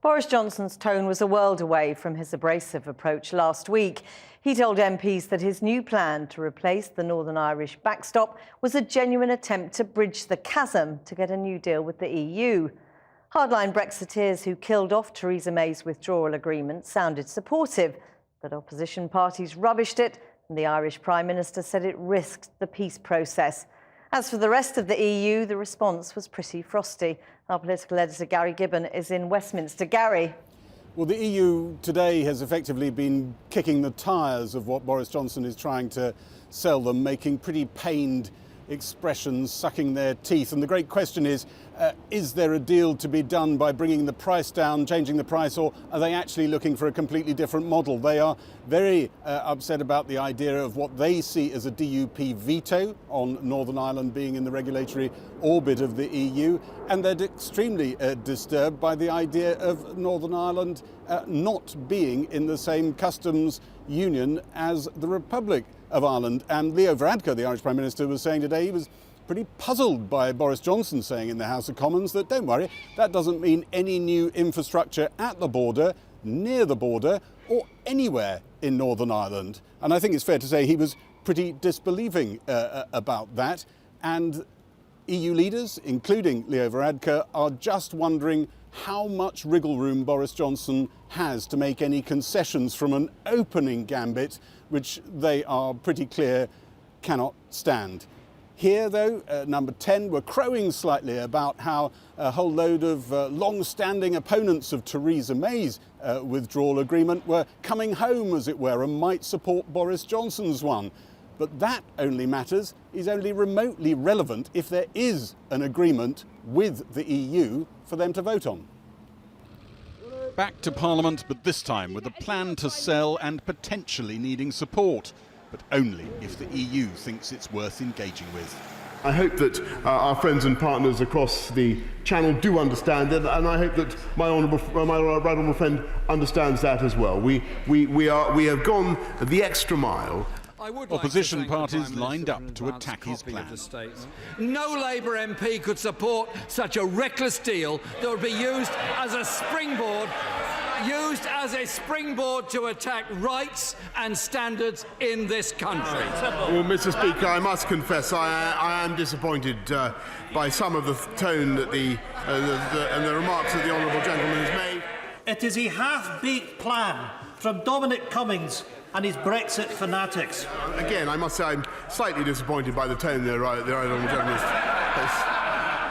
Boris Johnson's tone was a world away from his abrasive approach last week. He told MPs that his new plan to replace the Northern Irish backstop was a genuine attempt to bridge the chasm to get a new deal with the EU. Hardline Brexiteers who killed off Theresa May's withdrawal agreement sounded supportive, but opposition parties rubbished it, and the Irish Prime Minister said it risked the peace process. As for the rest of the EU, the response was pretty frosty. Our political editor Gary Gibbon is in Westminster. Gary. Well, the EU today has effectively been kicking the tyres of what Boris Johnson is trying to sell them, making pretty pained expressions, sucking their teeth. And the great question is there a deal to be done by bringing the price down, changing the price, or are they actually looking for a completely different model? They are very upset about the idea of what they see as a DUP veto on Northern Ireland being in the regulatory orbit of the EU, and they're extremely disturbed by the idea of Northern Ireland not being in the same customs union as the Republic of Ireland. And Leo Varadkar, the Irish Prime Minister, was saying today he was pretty puzzled by Boris Johnson saying in the House of Commons that, don't worry, that doesn't mean any new infrastructure at the border, near the border, or anywhere in Northern Ireland. And I think it's fair to say he was pretty disbelieving about that. And EU leaders, including Leo Varadkar, are just wondering how much wriggle room Boris Johnson has to make any concessions from an opening gambit, which they are pretty clear cannot stand. Here, though, number 10 were crowing slightly about how a whole load of long-standing opponents of Theresa May's withdrawal agreement were coming home, as it were, and might support Boris Johnson's one. But that only matters, is only remotely relevant if there is an agreement with the EU for them to vote on. Back to Parliament, but this time with a plan to sell and potentially needing support, but only if the EU thinks it's worth engaging with. I hope that our friends and partners across the Channel do understand it, and I hope that my right honourable friend understands that as well. We have gone the extra mile. Opposition parties lined up to attack his plan. No Labour MP could support such a reckless deal that would be used as a springboard to attack rights and standards in this country. Well, Mr. Speaker, I must confess I am disappointed by some of the tone that and the remarks that the honourable gentleman has made. It is a half-baked plan from Dominic Cummings and his Brexit fanatics. Again, I must say I'm slightly disappointed by the tone the honourable gentleman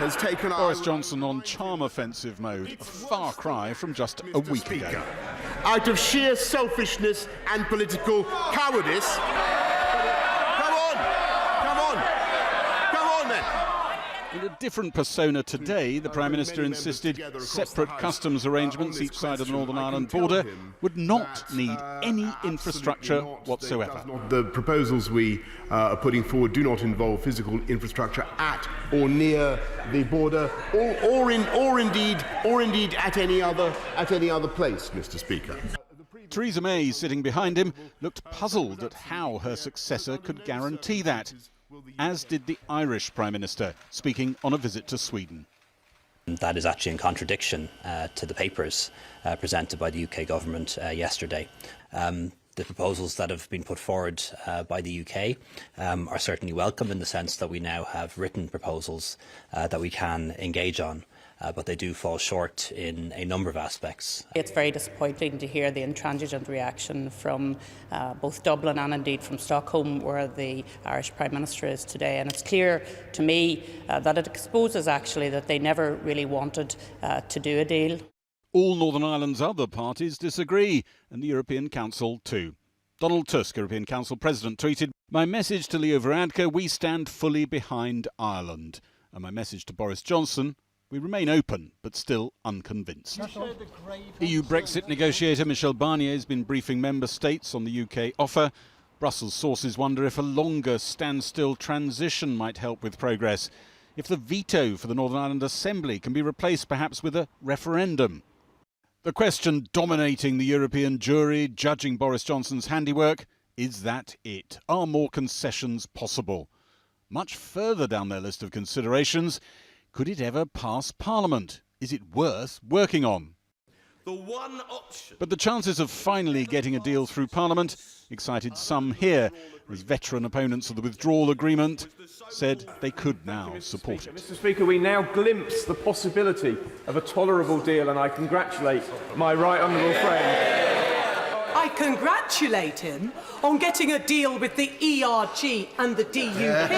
has taken. Boris Johnson on charm offensive mode, a far cry from just a week ago. Out of sheer selfishness and political cowardice. Come on then. In a different persona today, the Prime Minister insisted separate customs arrangements each side of the Northern Ireland border would not need any infrastructure whatsoever. The proposals we are putting forward do not involve physical infrastructure at or near the border, or indeed at any other place, Mr. Speaker. Theresa May, sitting behind him, looked puzzled at how her successor could guarantee that, as did the Irish Prime Minister, speaking on a visit to Sweden. That is actually in contradiction to the papers presented by the UK government yesterday. The proposals that have been put forward by the UK are certainly welcome in the sense that we now have written proposals that we can engage on. But they do fall short in a number of aspects. It's very disappointing to hear the intransigent reaction from both Dublin and indeed from Stockholm, where the Irish Prime Minister is today. And it's clear to me that it exposes actually that they never really wanted to do a deal. All Northern Ireland's other parties disagree, and the European Council too. Donald Tusk, European Council President, tweeted, "My message to Leo Varadkar, we stand fully behind Ireland. And my message to Boris Johnson, we remain open, but still unconvinced." EU Brexit negotiator Michel Barnier has been briefing member states on the UK offer. Brussels sources wonder if a longer standstill transition might help with progress, if the veto for the Northern Ireland Assembly can be replaced perhaps with a referendum. The question dominating the European jury judging Boris Johnson's handiwork, is that it? Are more concessions possible? Much further down their list of considerations, could it ever pass Parliament? Is it worth working on? The one option. But the chances of finally getting a deal through Parliament excited some here, as veteran opponents of the withdrawal agreement said they could now support it. Mr. Speaker, we now glimpse the possibility of a tolerable deal, and I congratulate my right honourable friend. I congratulate him on getting a deal with the ERG and the DUP.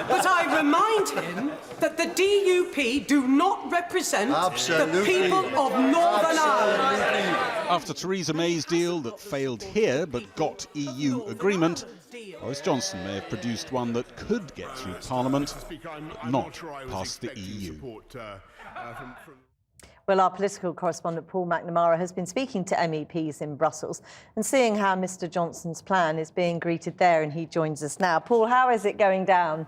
But I remind him that the DUP do not represent the people of Northern Ireland. After Theresa May's deal that failed here but got EU agreement, Boris Johnson may have produced one that could get through Parliament, but not past the EU. Well, our political correspondent Paul McNamara has been speaking to MEPs in Brussels and seeing how Mr Johnson's plan is being greeted there, and he joins us now. Paul, how is it going down?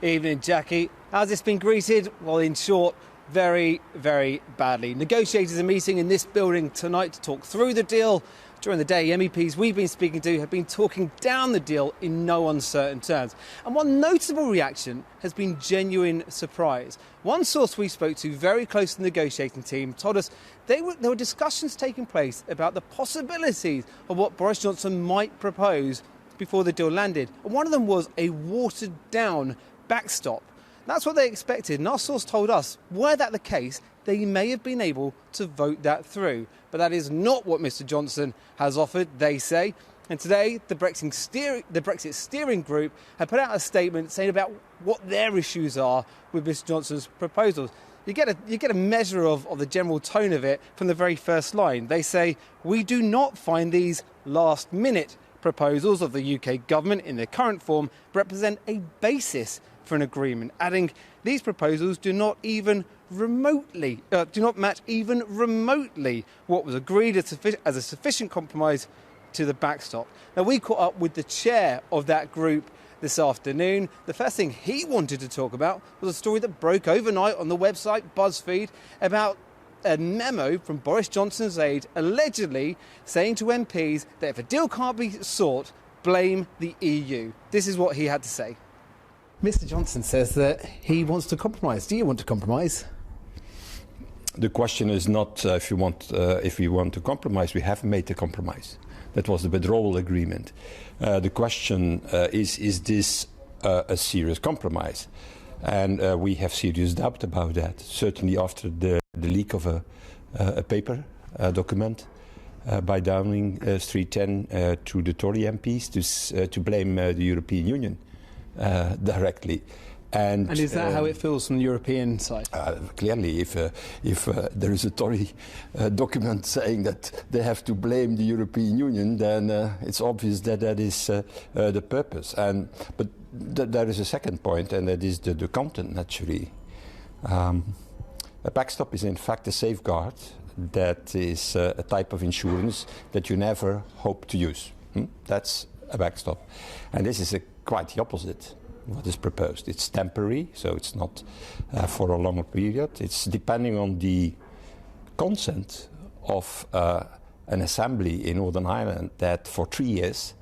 Evening, Jackie. How's this been greeted? Well, in short, very, very badly. Negotiators are meeting in this building tonight to talk through the deal. During the day, MEPs we've been speaking to have been talking down the deal in no uncertain terms. And one notable reaction has been genuine surprise. One source we spoke to very close to the negotiating team told us there were discussions taking place about the possibilities of what Boris Johnson might propose before the deal landed. And one of them was a watered-down backstop. That's what they expected, and our source told us, were that the case, they may have been able to vote that through. But that is not what Mr Johnson has offered, they say. And today, the Brexit steering group have put out a statement saying about what their issues are with Mr Johnson's proposals. You get a measure of the general tone of it from the very first line. They say, "We do not find these last-minute proposals of the UK government in their current form represent a basis for an agreement," adding, "These proposals do not match even remotely what was agreed as a sufficient compromise to the backstop." Now, we caught up with the chair of that group this afternoon. The first thing he wanted to talk about was a story that broke overnight on the website BuzzFeed about a memo from Boris Johnson's aide allegedly saying to MPs that if a deal can't be sought, blame the EU. This is what he had to say. Mr Johnson says that he wants to compromise. Do you want to compromise? The question is not if we want to compromise. We have made a compromise. That was the withdrawal agreement. The question is this a serious compromise? And we have serious doubt about that. Certainly after the leak of a paper document by Downing Street 10 to the Tory MPs to blame the European Union directly. And is that how it feels from the European side? Clearly, if there is a Tory document saying that they have to blame the European Union, then it's obvious that that is the purpose. But there is a second point, and that is the content, naturally. A backstop is in fact a safeguard that is a type of insurance that you never hope to use. That's a backstop. And this is quite the opposite. What is proposed? It's temporary, so it's not for a longer period. It's depending on the consent of an assembly in Northern Ireland that for 3 years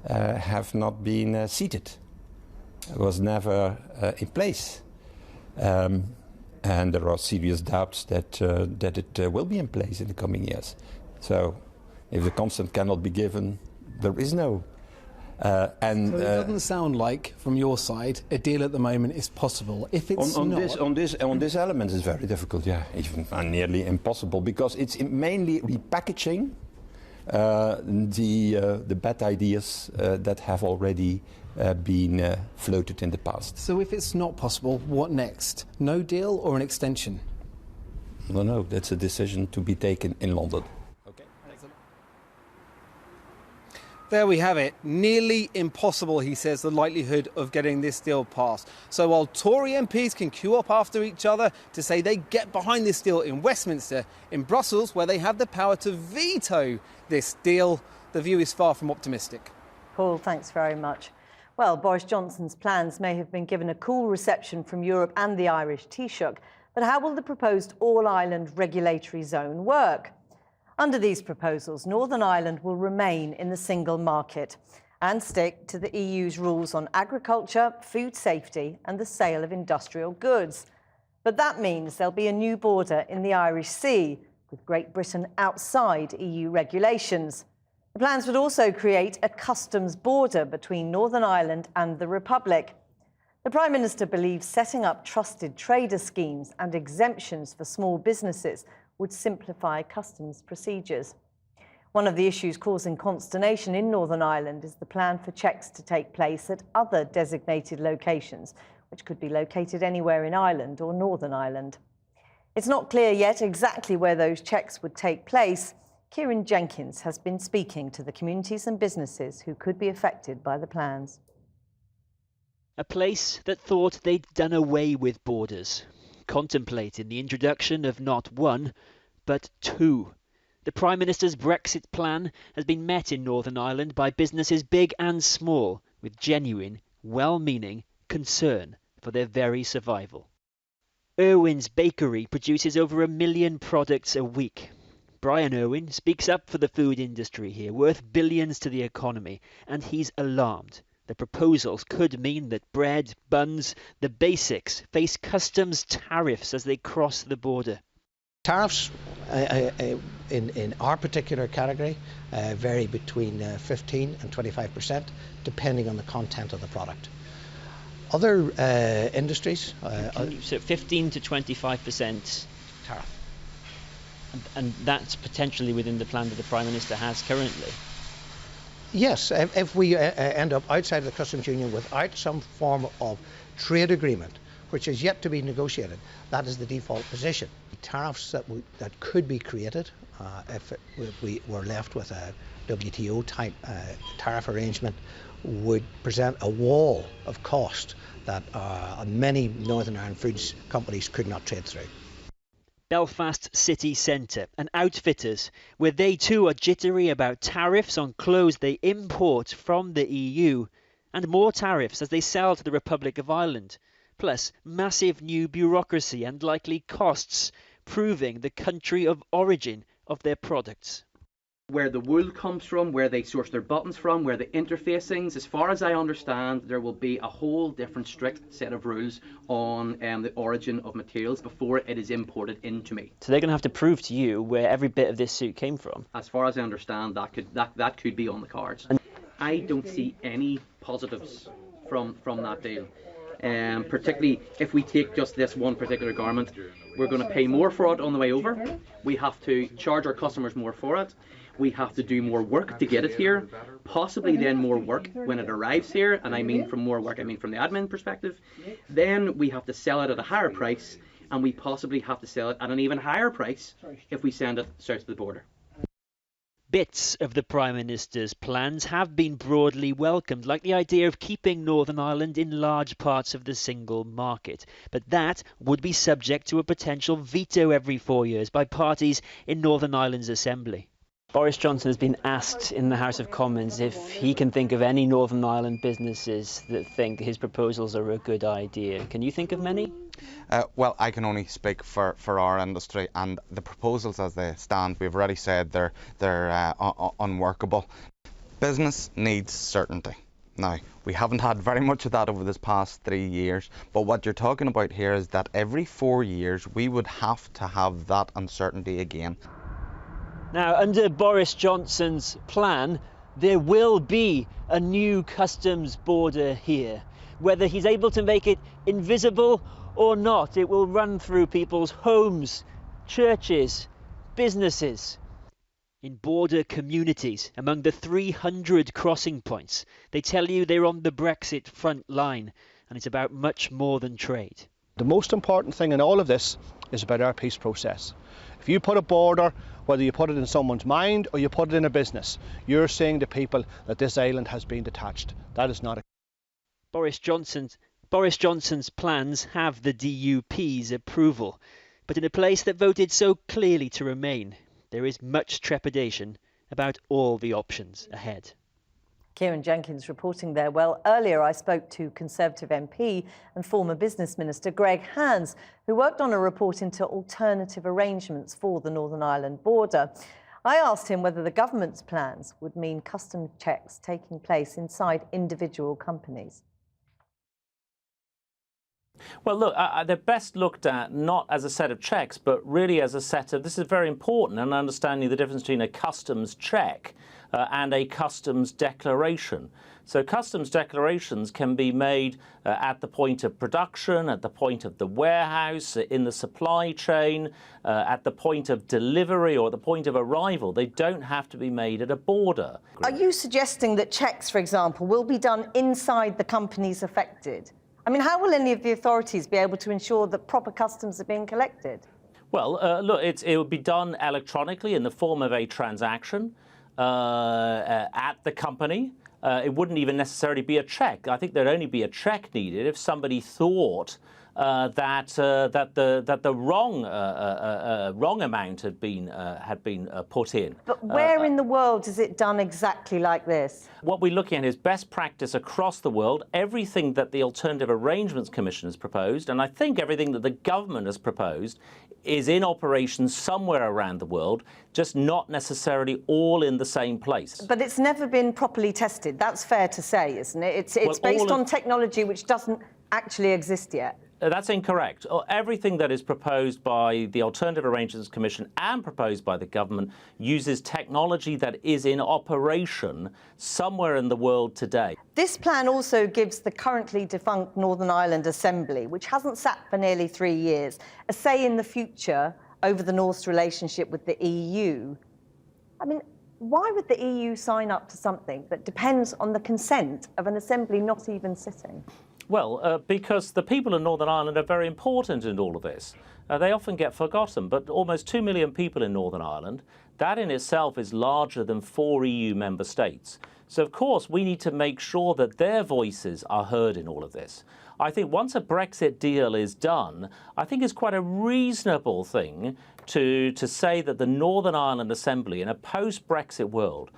have not been seated. It was never in place. And there are serious doubts that it will be in place in the coming years. So if the consent cannot be given, there is no so it doesn't sound like, from your side, a deal at the moment is possible. If it's on this element, it's very difficult. Yeah, even nearly impossible, because it's mainly repackaging the bad ideas that have already been floated in the past. So if it's not possible, what next? No deal or an extension? No, that's a decision to be taken in London. There we have it. Nearly impossible, he says, the likelihood of getting this deal passed. So while Tory MPs can queue up after each other to say they get behind this deal in Westminster, in Brussels, where they have the power to veto this deal, the view is far from optimistic. Paul, thanks very much. Well, Boris Johnson's plans may have been given a cool reception from Europe and the Irish Taoiseach, but how will the proposed all-Ireland regulatory zone work? Under these proposals, Northern Ireland will remain in the single market and stick to the EU's rules on agriculture, food safety and the sale of industrial goods. But that means there'll be a new border in the Irish Sea, with Great Britain outside EU regulations. The plans would also create a customs border between Northern Ireland and the Republic. The Prime Minister believes setting up trusted trader schemes and exemptions for small businesses would simplify customs procedures. One of the issues causing consternation in Northern Ireland is the plan for checks to take place at other designated locations, which could be located anywhere in Ireland or Northern Ireland. It's not clear yet exactly where those checks would take place. Kieran Jenkins has been speaking to the communities and businesses who could be affected by the plans. A place that thought they'd done away with borders, contemplating the introduction of not one, but two. The Prime Minister's Brexit plan has been met in Northern Ireland by businesses big and small, with genuine, well-meaning concern for their very survival. Irwin's Bakery produces over 1 million products a week. Brian Irwin speaks up for the food industry here, worth billions to the economy, and he's alarmed. The proposals could mean that bread, buns, the basics face customs tariffs as they cross the border. Tariffs in our particular category vary between 15 and 25%, depending on the content of the product. Other industries... so 15 to 25% tariff. And that's potentially within the plan that the Prime Minister has currently? Yes, if we end up outside the customs union without some form of trade agreement, which is yet to be negotiated, that is the default position. Tariffs that could be created if we were left with a WTO-type tariff arrangement would present a wall of cost that many Northern Ireland foods companies could not trade through. Belfast city centre and outfitters, where they too are jittery about tariffs on clothes they import from the EU, and more tariffs as they sell to the Republic of Ireland, plus massive new bureaucracy and likely costs, proving the country of origin of their products. Where the wool comes from, where they source their buttons from, where the interfacings, as far as I understand, there will be a whole different strict set of rules on the origin of materials before it is imported into me. So they're going to have to prove to you where every bit of this suit came from? As far as I understand, that could be on the cards. And I don't see any positives from that deal. Particularly if we take just this one particular garment, we're going to pay more for it on the way over. We have to charge our customers more for it. We have to do more work to get it here, possibly then more work when it arrives here, and I mean from more work, I mean from the admin perspective. Then we have to sell it at a higher price, and we possibly have to sell it at an even higher price if we send it south of the border. Bits of the Prime Minister's plans have been broadly welcomed, like the idea of keeping Northern Ireland in large parts of the single market. But that would be subject to a potential veto every 4 years by parties in Northern Ireland's Assembly. Boris Johnson has been asked in the House of Commons if he can think of any Northern Ireland businesses that think his proposals are a good idea. Can you think of many? Well, I can only speak for our industry, and the proposals as they stand, we've already said they're unworkable. Business needs certainty. Now, we haven't had very much of that over this past 3 years, but what you're talking about here is that every 4 years we would have to have that uncertainty again. Now, under Boris Johnson's plan, there will be a new customs border here. Whether he's able to make it invisible or not, it will run through people's homes, churches, businesses. In border communities, among the 300 crossing points, they tell you they're on the Brexit front line, and it's about much more than trade. The most important thing in all of this is about our peace process. If you put a border, whether you put it in someone's mind or you put it in a business, you're saying to people that this island has been detached. That is not a... Boris Johnson's plans have the DUP's approval, but in a place that voted so clearly to remain, there is much trepidation about all the options ahead. Kieran Jenkins reporting there. Well, earlier I spoke to Conservative MP and former Business Minister Greg Hands, who worked on a report into alternative arrangements for the Northern Ireland border. I asked him whether the government's plans would mean custom checks taking place inside individual companies. Well, look, they're best looked at not as a set of checks, but really as a set of, this is very important, and understanding the difference between a customs check and a customs declaration. So customs declarations can be made at the point of production, at the point of the warehouse, in the supply chain, at the point of delivery or at the point of arrival. They don't have to be made at a border. Are you suggesting that checks, for example, will be done inside the companies affected? I mean, how will any of the authorities be able to ensure that proper customs are being collected? Well, look, it will be done electronically in the form of a transaction at the company. It wouldn't even necessarily be a check. I think there'd only be a check needed if somebody thought that the wrong amount had been put in. But where in the world is it done exactly like this? What we're looking at is best practice across the world. Everything that the Alternative Arrangements Commission has proposed, and I think everything that the government has proposed, is in operation somewhere around the world, just not necessarily all in the same place. But it's never been properly tested. That's fair to say, isn't it? It's based on technology which doesn't actually exist yet. That's incorrect. Everything that is proposed by the Alternative Arrangements Commission and proposed by the government uses technology that is in operation somewhere in the world today. This plan also gives the currently defunct Northern Ireland Assembly, which hasn't sat for nearly 3 years, a say in the future over the North's relationship with the EU. I mean, why would the EU sign up to something that depends on the consent of an assembly not even sitting? Well, because the people of Northern Ireland are very important in all of this. They often get forgotten, but almost 2 million people in Northern Ireland, that in itself is larger than 4 EU member states. So, of course, we need to make sure that their voices are heard in all of this. I think once a Brexit deal is done, I think it's quite a reasonable thing to say that the Northern Ireland Assembly in a post-Brexit world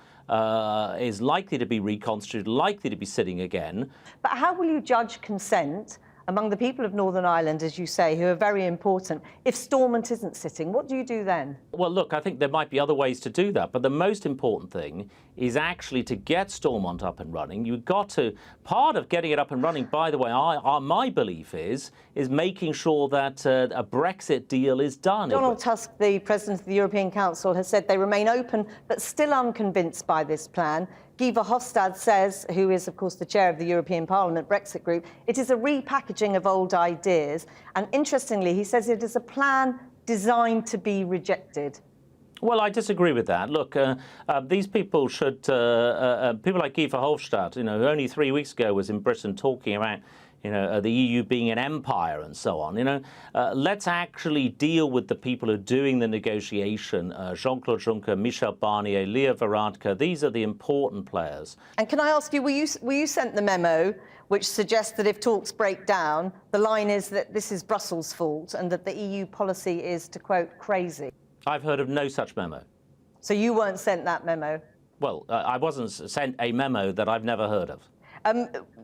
is likely to be reconstituted, likely to be sitting again. But how will you judge consent among the people of Northern Ireland, as you say, who are very important, if Stormont isn't sitting? What do you do then? Well, look, I think there might be other ways to do that, but the most important thing is actually to get Stormont up and running. You've got to, part of getting it up and running, by the way, my belief is making sure that a Brexit deal is done. Donald Tusk, the President of the European Council, has said they remain open but still unconvinced by this plan. Guy Verhofstadt says, who is, of course, the chair of the European Parliament Brexit Group, it is a repackaging of old ideas. And interestingly, he says it is a plan designed to be rejected. Well, I disagree with that. Look, these people should, people like Guy Verhofstadt, who only 3 weeks ago was in Britain talking about the EU being an empire and so on. Let's actually deal with the people who are doing the negotiation. Jean-Claude Juncker, Michel Barnier, Leo Varadkar, these are the important players. And can I ask you, were you sent the memo which suggests that if talks break down, the line is that this is Brussels' fault and that the EU policy is, to quote, crazy? I've heard of no such memo. So you weren't sent that memo? Well, I wasn't sent a memo that I've never heard of.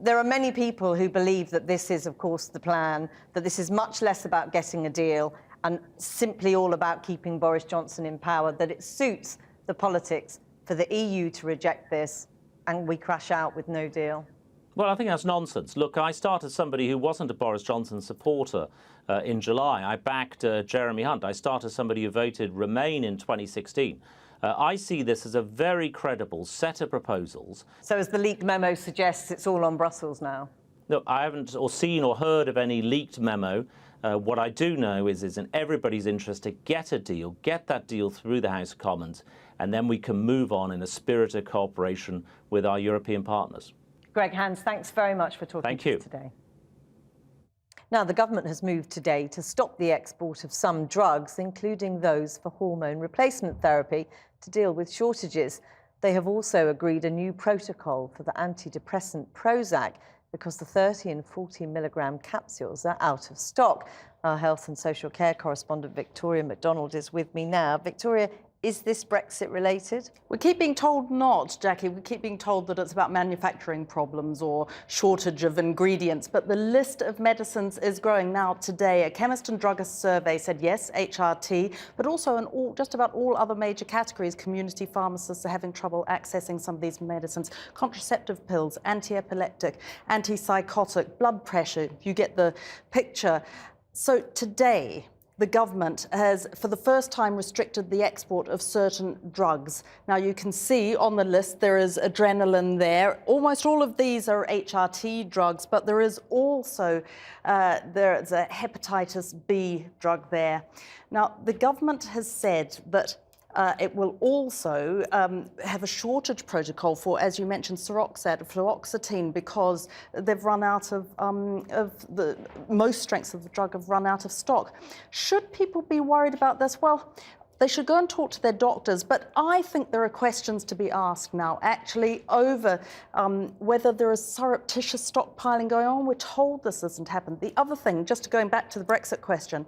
There are many people who believe that this is, of course, the plan, that this is much less about getting a deal and simply all about keeping Boris Johnson in power, that it suits the politics for the EU to reject this and we crash out with no deal. Well, I think that's nonsense. Look, I started somebody who wasn't a Boris Johnson supporter in July. I backed Jeremy Hunt. I started somebody who voted Remain in 2016. I see this as a very credible set of proposals. So as the leaked memo suggests, it's all on Brussels now? No, I haven't seen or heard of any leaked memo. What I do know is in everybody's interest to get a deal, get that deal through the House of Commons, and then we can move on in a spirit of cooperation with our European partners. Greg Hands, thanks very much for talking to us today. Now, the government has moved today to stop the export of some drugs, including those for hormone replacement therapy, to deal with shortages. They have also agreed a new protocol for the antidepressant Prozac because the 30 and 40 milligram capsules are out of stock. Our health and social care correspondent Victoria MacDonald is with me now. Victoria, Is this Brexit related? We keep being told not, Jackie. We keep being told that it's about manufacturing problems or shortage of ingredients, but the list of medicines is growing. Now, today, a chemist and druggist survey said yes, HRT, but also in just about all other major categories, community pharmacists are having trouble accessing some of these medicines. Contraceptive pills, anti-epileptic, antipsychotic, blood pressure, you get the picture. So today, the government has, for the first time, restricted the export of certain drugs. Now, you can see on the list there is adrenaline there. Almost all of these are HRT drugs, but there is also there's a hepatitis B drug there. Now, the government has said that it will also have a shortage protocol for, as you mentioned, Seroxat, fluoxetine, because they've run out of the most strengths of the drug have run out of stock. Should people be worried about this? Well, they should go and talk to their doctors, but I think there are questions to be asked now, actually, over whether there is surreptitious stockpiling going on. We're told this hasn't happened. The other thing, just going back to the Brexit question,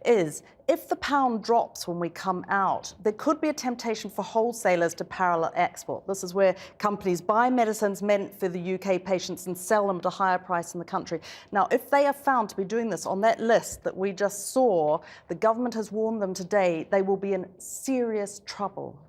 is if the pound drops when we come out, there could be a temptation for wholesalers to parallel export. This is where companies buy medicines meant for the UK patients and sell them at a higher price in the country. Now, if they are found to be doing this on that list that we just saw, the government has warned them today, they will be in serious trouble.